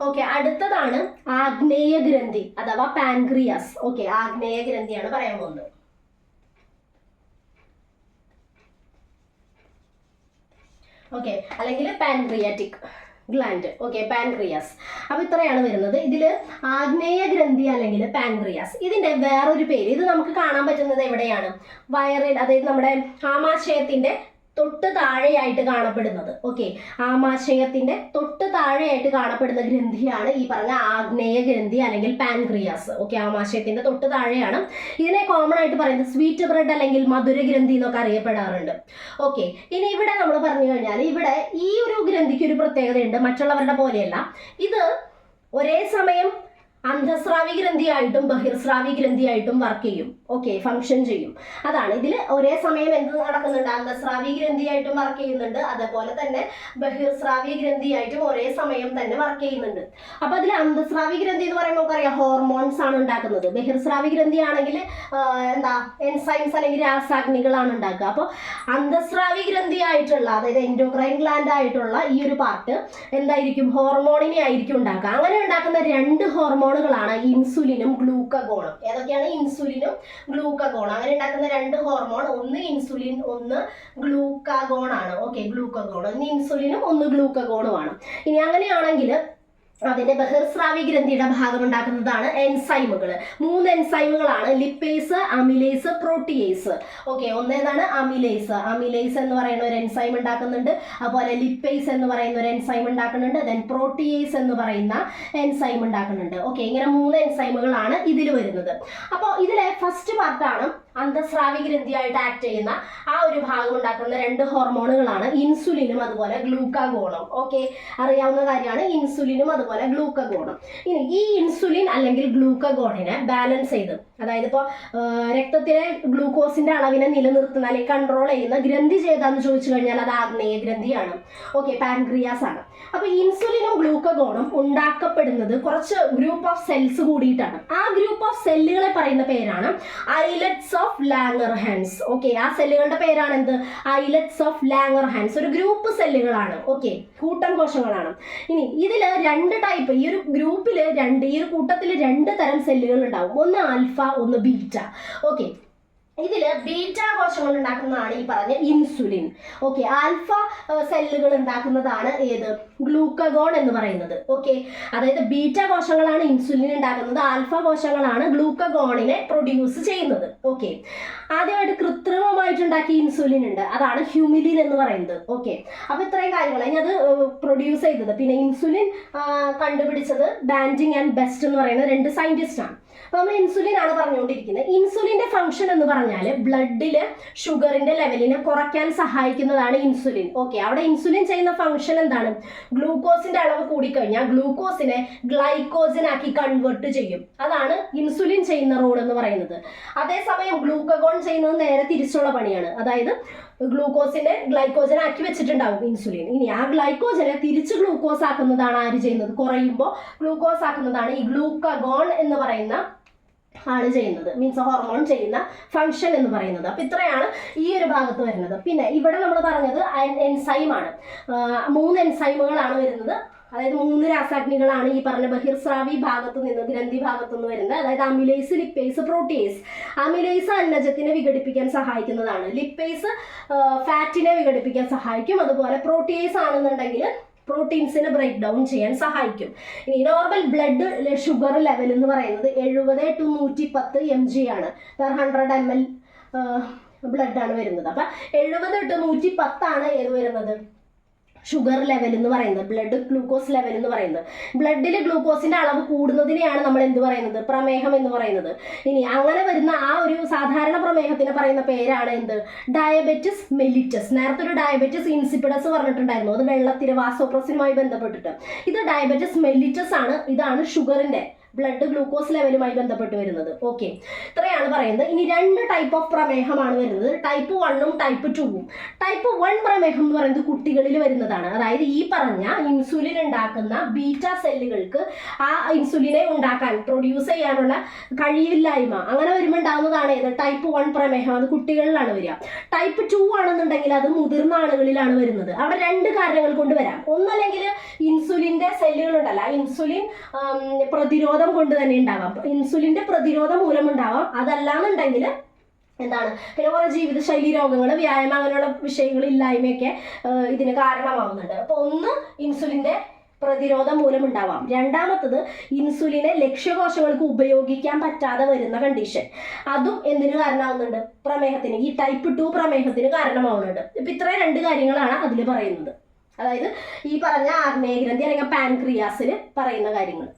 Okay, അടുത്തതാണ് ആഗ്നേയ ഗ്രന്ഥി അഥവാ പാൻക്രിയാസ്. ഓക്കെ, ആഗ്നേയ ഗ്രന്ഥിയാണ് പറയാൻ പോകുന്നത്. ഓക്കെ, അല്ലെങ്കിൽ പാൻക്രിയാറ്റിക് ഗ്ലാൻഡ്. Okay, pancreas. അപ്പോൾ ഇത്രയാണ് വരുന്നത്. ഇതിൽ ആഗ്നേയ ഗ്രന്ഥി അല്ലെങ്കിൽ പാൻക്രിയാസ്, ഇതിന്റെ വേറൊരു പേര്, ഇത് നമുക്ക് കാണാൻ പറ്റുന്നത് എവിടെയാണ്? വയറിൽ, അതായത് നമ്മുടെ ആമാശയത്തിന്റെ തൊട്ട് താഴെയായിട്ട് കാണപ്പെടുന്നത്. ഓക്കെ, ആമാശയത്തിന്റെ തൊട്ട് താഴെയായിട്ട് കാണപ്പെടുന്ന ഗ്രന്ഥിയാണ് ഈ പറഞ്ഞ ആഗ്നേയ ഗ്രന്ഥി അല്ലെങ്കിൽ പാൻക്രിയാസ്. ഓക്കെ, ആമാശയത്തിന്റെ തൊട്ട് താഴെയാണ്. ഇതിനെ കോമൺ ആയിട്ട് പറയുന്നത് സ്വീറ്റ് ബ്രെഡ് അല്ലെങ്കിൽ മധുര ഗ്രന്ഥി എന്നൊക്കെ അറിയപ്പെടാറുണ്ട്. ഓക്കെ, ഇനി ഇവിടെ നമ്മൾ പറഞ്ഞു കഴിഞ്ഞാൽ ഇവിടെ ഈ ഒരു ഗ്രന്ഥിക്ക് ഒരു പ്രത്യേകതയുണ്ട്, മറ്റുള്ളവരുടെ പോലെയല്ല. ഇത് ഒരേ സമയം അന്തസ്രാവി ഗ്രന്ഥിയായിട്ടും ബഹിർസ്രാവി ഗ്രന്ഥിയായിട്ടും വർക്ക് ചെയ്യും. ഓക്കെ, ഫങ്ഷൻ ചെയ്യും. അതാണ് ഇതിൽ ഒരേ സമയം എന്ത് നടക്കുന്നുണ്ട്? അന്തസ്രാവി ഗ്രന്ഥിയായിട്ടും വർക്ക് ചെയ്യുന്നുണ്ട്, അതേപോലെ തന്നെ ബഹിർസ്രാവി ഗ്രന്ഥിയായിട്ടും ഒരേ സമയം തന്നെ വർക്ക് ചെയ്യുന്നുണ്ട്. അപ്പൊ അതിൽ അന്തസ്രാവി ഗ്രന്ഥി എന്ന് പറയുമ്പോൾ നമുക്കറിയാം ഹോർമോൺസ് ആണ് ഉണ്ടാക്കുന്നത്. ബഹിർസ്രാവി ഗ്രന്ഥി ആണെങ്കിൽ എന്താ എൻസൈംസ് അല്ലെങ്കിൽ രാസാഗ്നികളാണ് ഉണ്ടാക്കുക. അപ്പോൾ അന്തസ്രാവി ഗ്രന്ഥി ആയിട്ടുള്ള, അതായത് എൻഡോക്രൈൻ ഗ്ലാൻഡ് ആയിട്ടുള്ള ഈ ഒരു പാർട്ട് എന്തായിരിക്കും? ഹോർമോണിനെ ആയിരിക്കും ഉണ്ടാക്കുക. അങ്ങനെ ഉണ്ടാക്കുന്ന രണ്ട് ഹോർമോണുകളാണ് ഇൻസുലിനും ഗ്ലൂക്കഗോണും. ഏതൊക്കെയാണ്? ഇൻസുലിനും ഗ്ലൂക്കഗോണും. അങ്ങനെ ഉണ്ടാക്കുന്ന രണ്ട് ഹോർമോൺ, ഒന്ന് ഇൻസുലിൻ ഒന്ന് ഗ്ലൂക്കഗോൺ ആണ്. Okay, glucagon. ഒന്ന് ഇൻസുലിനും ഒന്ന് ഗ്ലൂക്കഗോണും ആണ്. ഇനി അങ്ങനെയാണെങ്കിൽ അതിന്റെ ബഹിർസ്രാവി ഗ്രന്ഥിയുടെ ഭാഗം ഉണ്ടാക്കുന്നതാണ് എൻസൈമുകൾ. 3 എൻസൈമുകളാണ്: ലിപ്പേസ്, അമിലേസ്, പ്രോട്ടിയേസ്. ഓക്കെ, ഒന്നേതാണ് അമിലേസ്. അമിലേസ് എന്ന് പറയുന്ന ഒരു എൻസൈം ഉണ്ടാക്കുന്നുണ്ട്, അതുപോലെ ലിപ്പേസ് എന്ന് പറയുന്ന ഒരു എൻസൈം ഉണ്ടാക്കുന്നുണ്ട്, ദെൻ പ്രോട്ടിയേസ് എന്ന് പറയുന്ന എൻസൈം ഉണ്ടാക്കുന്നുണ്ട്. ഓക്കെ, ഇങ്ങനെ 3 എൻസൈമുകളാണ് ഇതിൽ വരുന്നത്. അപ്പോൾ ഇതിലെ ഫസ്റ്റ് പാർട്ടാണ് അന്തസ്രാവി ഗ്രന്ഥിയായിട്ട് ആക്ട് ചെയ്യുന്ന ആ ഒരു ഭാഗം ഉണ്ടാക്കുന്ന രണ്ട് ഹോർമോണുകളാണ് ഇൻസുലിനും അതുപോലെ ഗ്ലൂക്കഗോണും. ഓക്കെ, അറിയാവുന്ന കാര്യമാണ് ഇൻസുലിനും അതുപോലെ ഗ്ലൂക്കഗോണും. ഇനി ഈ ഇൻസുലിൻ അല്ലെങ്കിൽ ഗ്ലൂക്കഗോണിനെ ബാലൻസ് ചെയ്ത്, അതായത് ഇപ്പോൾ രക്തത്തിലെ ഗ്ലൂക്കോസിന്റെ അളവിനെ നിലനിർത്തുന്ന അല്ലെങ്കിൽ കൺട്രോൾ ചെയ്യുന്ന ഗ്രന്ഥി ചെയ്താന്ന് ചോദിച്ചു കഴിഞ്ഞാൽ അത് ആഗ്നേയ ഗ്രന്ഥിയാണ്. ഓക്കെ, പാൻക്രിയാസ് ആണ്. അപ്പൊ ഇൻസുലിനും ഗ്ലൂക്കഗോണും ഉണ്ടാക്കപ്പെടുന്നത് കുറച്ച് ഗ്രൂപ്പ് ഓഫ് സെൽസ് കൂടിയിട്ടാണ്. ആ ഗ്രൂപ്പ് ഓഫ് സെല്ലുകളെ പറയുന്ന പേരാണ് ഐലറ്റ്സ് ഓഫ് ലാംഗർഹാൻസ്. ഓക്കെ, ആ സെല്ലുകളുടെ പേരാണ് എന്ത്? Islets of Langerhans. ഒരു ഗ്രൂപ്പ് സെല്ലുകളാണ്. ഓക്കെ, കൂട്ടം കോശങ്ങളാണ്. ഇനി ഇതിൽ രണ്ട് ടൈപ്പ്, ഈ ഒരു ഗ്രൂപ്പിൽ ഈ ഒരു കൂട്ടത്തിൽ 2 തരം സെല്ലുകൾ ഉണ്ടാവും. ഒന്ന് ആൽഫ, ഒന്ന് ബീറ്റ. ഓക്കെ, ഇതിൽ ബീറ്റ കോശങ്ങൾ ഉണ്ടാക്കുന്നതാണ് ഈ പറഞ്ഞ ഇൻസുലിൻ. ഓക്കെ, ആൽഫ സെല്ലുകൾ ഉണ്ടാക്കുന്നതാണ് ഏത്? ഗ്ലൂക്കഗോൺ എന്ന് പറയുന്നത്. ഓക്കെ, അതായത് ബീറ്റ കോശങ്ങളാണ് ഇൻസുലിൻ ഉണ്ടാക്കുന്നത്, ആൽഫ കോശങ്ങളാണ് ഗ്ലൂക്കഗോണിനെ പ്രൊഡ്യൂസ് ചെയ്യുന്നത്. ഓക്കെ, ആദ്യമായിട്ട് കൃത്രിമമായിട്ടുണ്ടാക്കിയ ഇൻസുലിൻ ഉണ്ട്, അതാണ് ഹ്യൂമിലിൻ എന്ന് പറയുന്നത്. ഓക്കെ, അപ്പോൾ ഇത്രയും കാര്യങ്ങൾ. ഇനി അത് പ്രൊഡ്യൂസ് ചെയ്തത്, പിന്നെ ഇൻസുലിൻ കണ്ടുപിടിച്ചത് ബാൻഡിങ് ആൻഡ് ബെസ്റ്റ് എന്ന് പറയുന്ന 2 സയന്റിസ്റ്റാണ്. അപ്പോൾ നമ്മൾ ഇൻസുലിൻ ആണ് പറഞ്ഞുകൊണ്ടിരിക്കുന്നത്. ഇൻസുലിന്റെ ഫംഗ്ഷൻ എന്ന് പറഞ്ഞാൽ ബ്ലഡിൽ ഷുഗറിന്റെ ലെവലിനെ കുറയ്ക്കാൻ സഹായിക്കുന്നതാണ് ഇൻസുലിൻ. ഓക്കെ, അവിടെ ഇൻസുലിൻ ചെയ്യുന്ന ഫംഗ്ഷൻ എന്താണ്? ഗ്ലൂക്കോസിന്റെ അളവ് കൂടിക്കഴിഞ്ഞാൽ ഗ്ലൂക്കോസിനെ ഗ്ലൈക്കോജനാക്കി കൺവേർട്ട് ചെയ്യും. അതാണ് ഇൻസുലിൻ ചെയ്യുന്ന റോൾ എന്ന് പറയുന്നത്. അതേസമയം ഗ്ലൂക്കഗോൺ ചെയ്യുന്നത് നേരെ തിരിച്ചുള്ള പണിയാണ്. അതായത് ഗ്ലൂക്കോസിനെ ഗ്ലൈക്കോജൻ ആക്കി വെച്ചിട്ടുണ്ടാവും ഇൻസുലിൻ. ഇനി ആ ഗ്ലൈക്കോജനെ തിരിച്ച് ഗ്ലൂക്കോസ് ആക്കുന്നതാണ് ആര് ചെയ്യുന്നത്? കുറയുമ്പോൾ ഗ്ലൂക്കോസ് ആക്കുന്നതാണ് ഈ ഗ്ലൂക്കഗോൺ എന്ന് പറയുന്ന ആണ് ചെയ്യുന്നത്. മീൻസ് ഹോർമോൺ ചെയ്യുന്ന ഫംഗ്ഷൻ എന്ന് പറയുന്നത്. അപ്പോൾ ഇത്രയാണ് ഈ ഒരു ഭാഗത്ത് വരുന്നത്. പിന്നെ ഇവിടെ നമ്മൾ പറഞ്ഞത് എൻസൈമാണ്. 3 എൻസൈമുകളാണ് വരുന്നത്. അതായത് 3 രാസാഗ്നികളാണ് ഈ പറഞ്ഞ ബഹിർസ്രാവി ഭാഗത്തു നിന്ന്, ഗ്രന്ഥി ഭാഗത്തു നിന്ന് വരുന്നത്. അതായത് അമിലേസ്, ലിപ്പേസ്, പ്രോട്ടിയേസ്. അമിലേസ് അന്നജത്തിനെ വിഘടിപ്പിക്കാൻ സഹായിക്കുന്നതാണ്. ലിപ്പേസ് ഫാറ്റിനെ വിഘടിപ്പിക്കാൻ സഹായിക്കും. അതുപോലെ പ്രോട്ടിയേസ് ആണെന്നുണ്ടെങ്കിൽ പ്രോട്ടീൻസിനെ ബ്രേക്ക് ഡൗൺ ചെയ്യാൻ സഹായിക്കും. ഇനി നോർമൽ ബ്ലഡ് ഷുഗർ ലെവൽ എന്ന് പറയുന്നത് 70 to 110 mg ആണ്. 100 ml ബ്ലഡ് ആണ് വരുന്നത്. അപ്പം 70 to 110 ആണ് ഏത് വരുന്നത്? ഷുഗർ ലെവൽ എന്ന് പറയുന്നത്, ബ്ലഡ് ഗ്ലൂക്കോസ് ലെവൽ എന്ന് പറയുന്നത്. ബ്ലഡിൽ ഗ്ലൂക്കോസിന്റെ അളവ് കൂടുന്നതിനെയാണ് നമ്മൾ എന്ത് പറയുന്നത്? പ്രമേഹം എന്ന് പറയുന്നത്. ഇനി അങ്ങനെ വരുന്ന ആ ഒരു സാധാരണ പ്രമേഹത്തിന് പറയുന്ന പേരാണ് എന്ത്? Diabetes mellitus. നേരത്തെ ഒരു ഡയബറ്റിസ് ഇൻസിപ്പിഡസ് പറഞ്ഞിട്ടുണ്ടായിരുന്നു, അത് വെള്ളത്തിന് വാസോപ്രസിനുമായി ബന്ധപ്പെട്ടിട്ട്. ഇത് ഡയബറ്റിസ് മെലിറ്റസ് ആണ്. ഇതാണ് ഷുഗറിന്റെ ബ്ലഡ് ഗ്ലൂക്കോസ് ലെവലുമായി ബന്ധപ്പെട്ട് വരുന്നത്. ഓക്കെ, ഇത്രയാണ് പറയുന്നത്. ഇനി 2 ടൈപ്പ് ഓഫ് പ്രമേഹമാണ് വരുന്നത്, ടൈപ്പ് 1ഉം ടൈപ്പ് 2ഉം. ടൈപ്പ് 1 പ്രമേഹം എന്ന് പറയുന്നത് കുട്ടികളിൽ വരുന്നതാണ്. അതായത് ഈ പറഞ്ഞ ഇൻസുലിൻ ഉണ്ടാക്കുന്ന ബീറ്റ സെല്ലുകൾക്ക് ആ ഇൻസുലിനെ ഉണ്ടാക്കാൻ, പ്രൊഡ്യൂസ് ചെയ്യാനുള്ള കഴിവില്ലായ്മ, അങ്ങനെ വരുമ്പോൾ ഉണ്ടാകുന്നതാണ് ഏത്? ടൈപ്പ് 1 പ്രമേഹം. അത് കുട്ടികളിലാണ് വരിക. ടൈപ്പ് 2 ആണെന്നുണ്ടെങ്കിൽ അത് മുതിർന്ന ആളുകളിലാണ് വരുന്നത്. അവിടെ 2 കാരണങ്ങൾ കൊണ്ട് വരാം. ഒന്നല്ലെങ്കിൽ ഇൻസുലിന്റെ സെല്ലുകൾ ഉണ്ടല്ലോ, ഇൻസുലിൻ പ്രതിരോധം കൊണ്ട് തന്നെ ഉണ്ടാവാം, ഇൻസുലിന്റെ പ്രതിരോധം മൂലം ഉണ്ടാവാം. അതല്ലാന്നുണ്ടെങ്കിൽ എന്താണ്, പിന്നെ കുറെ ജീവിതശൈലി രോഗങ്ങൾ, വ്യായാമം, അങ്ങനെയുള്ള വിഷയങ്ങൾ ഇല്ലായ്മയൊക്കെ ഇതിന് കാരണമാവുന്നുണ്ട്. അപ്പോൾ ഒന്ന് ഇൻസുലിന്റെ പ്രതിരോധം മൂലം ഉണ്ടാവാം. രണ്ടാമത്തത് ഇൻസുലിനെ ലക്ഷ്യകോശങ്ങൾക്ക് ഉപയോഗിക്കാൻ പറ്റാതെ വരുന്ന കണ്ടീഷൻ, അതും എന്തിനു കാരണമാവുന്നുണ്ട്, പ്രമേഹത്തിന്, ഈ ടൈപ്പ് 2 പ്രമേഹത്തിന് കാരണമാവുന്നുണ്ട്. ഇപ്പം ഇത്രയും 2 കാര്യങ്ങളാണ് അതിൽ പറയുന്നത്, അതായത് ഈ പറഞ്ഞ ആഗ്നേയഗ്രന്ഥി അല്ലെങ്കിൽ പാൻക്രിയാസിൽ പറയുന്ന കാര്യങ്ങൾ.